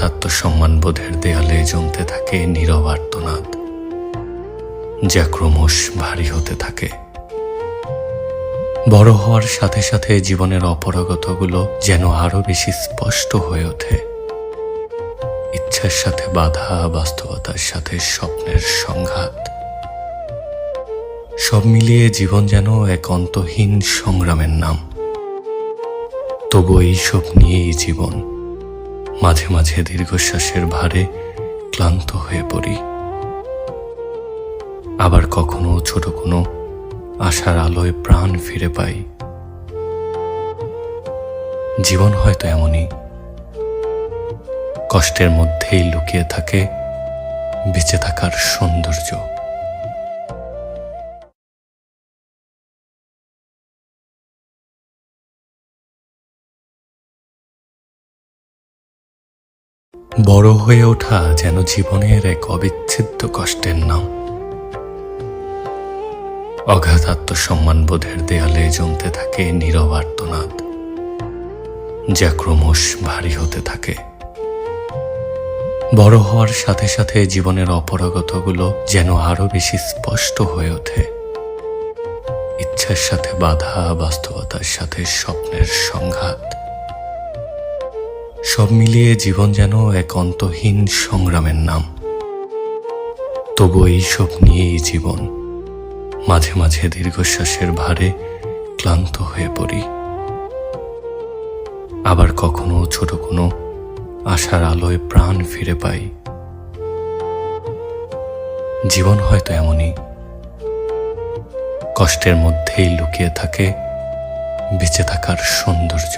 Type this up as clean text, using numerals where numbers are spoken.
আত্মসম্মানবোধের দেয়ালে জমতে থাকে নীরব আর্তনাদ, যা ক্রমশ ভারী হতে থাকে। বড় হওয়ার সাথে সাথে জীবনের অপারগতাগুলো যেন আরো বেশি স্পষ্ট হয়ে ওঠে। ইচ্ছার সাথে বাধা, বাস্তবতার সাথে স্বপ্নের সংঘাত, সব মিলিয়ে জীবন যেন এক অন্তহীন সংগ্রামের নাম। তবু এইসব নিয়েই জীবন। মাঝে মাঝে দীর্ঘশ্বাসের ভারে ক্লান্ত হয়ে পড়ি, আবার কখনো ছোট কোনো আশার আলোয় প্রাণ ফিরে পাই। জীবন হয়তো এমনই, কষ্টের মধ্যেই লুকিয়ে থাকে বেঁচে থাকার সৌন্দর্য। বড় হয়ে ওঠা যেন জীবনের এক অবিচ্ছেদ্য কষ্টের নাম। অগাধ আত্মসম্মানবোধের দেয়ালে জমতে থাকে নীরব আর্তনাদ, যা ক্রমশ ভারী হতে থাকে। বড় হওয়ার সাথে সাথে জীবনের অপারগতাগুলো যেন আরো বেশি স্পষ্ট হয়ে ওঠে। ইচ্ছার সাথে বাধা, বাস্তবতার সাথে স্বপ্নের সংঘাত, সব মিলিয়ে জীবন যেন এক অন্তহীন সংগ্রামের নাম। তবু এইসব নিয়েই জীবন। মাঝে মাঝে দীর্ঘশ্বাসের ভারে ক্লান্ত হয়ে পড়ি, আবার কখনো ছোট কোনো আশার আলোয় প্রাণ ফিরে পাই। জীবন হয়তো এমনই, কষ্টের মধ্যেই লুকিয়ে থাকে বেঁচে থাকার সৌন্দর্য।